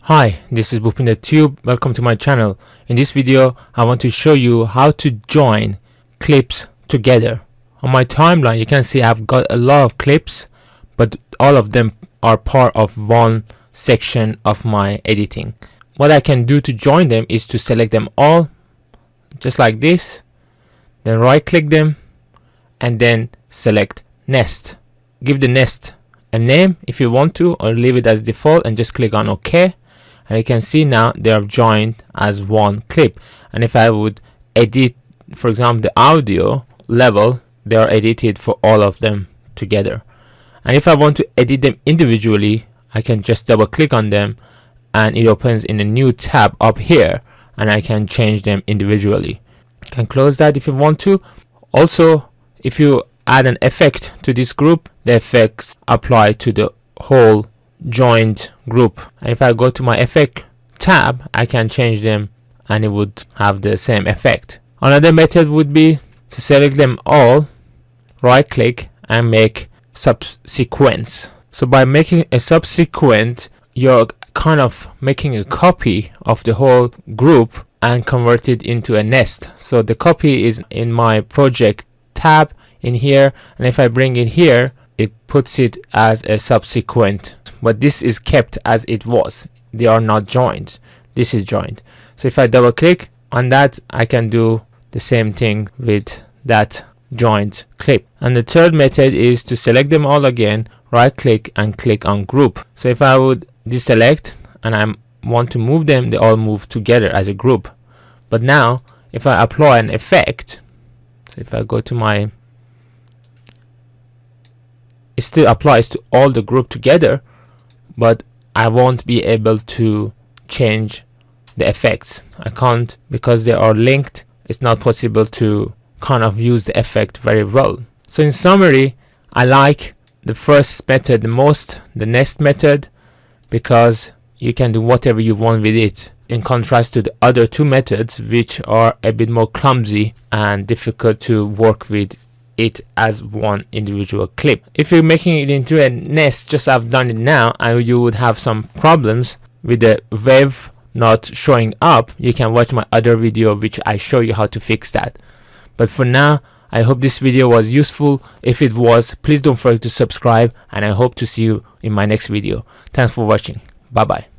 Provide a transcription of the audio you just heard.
Hi, this is Bhupinder Tube. Welcome to my channel. In this video, I want to show you how to join clips together. On my timeline, you can see I've got a lot of clips, but all of them are part of one section of my editing. What I can do to join them is to select them all, just like this, then right click them, and then select Nest. Give the nest a name if you want to, or leave it as default and just click on OK. And you can see now they are joined as one clip. And if I would edit, for example, the audio level, they are edited for all of them together. And if I want to edit them individually, I can just double click on them and it opens in a new tab up here, and I can change them individually. You can close that if you want to. Also, if you add an effect to this group, the effects apply to the whole joined group. And if I go to my effect tab, I can change them and it would have the same effect. Another method would be to select them all, right click and make subsequence. So by making a subsequent, you're kind of making a copy of the whole group and convert it into a nest. So the copy is in my project tab in here, and if I bring it here, it puts it as a subsequent, but this is kept as it was. They are not joined. This is joined. So if I double click on that, I can do the same thing with that joined clip. And the third method is to select them all again, right click and click on group. So if I would deselect and I want to move them, they all move together as a group. But now if I apply an effect, so if I go to my, it still applies to all the group together, but I won't be able to change the effects. I can't, because they are linked. It's not possible to kind of use the effect very well. So in summary, I like the first method the most, the nest method, because you can do whatever you want with it, in contrast to the other two methods, which are a bit more clumsy and difficult to work with it as one individual clip. If you're making it into a nest, just I've done it now, and you would have some problems with the wave not showing up, you can watch my other video which I show you how to fix that. But for now, I hope this video was useful. If it was, please don't forget to subscribe, and I hope to see you in my next video. Thanks for watching. Bye bye.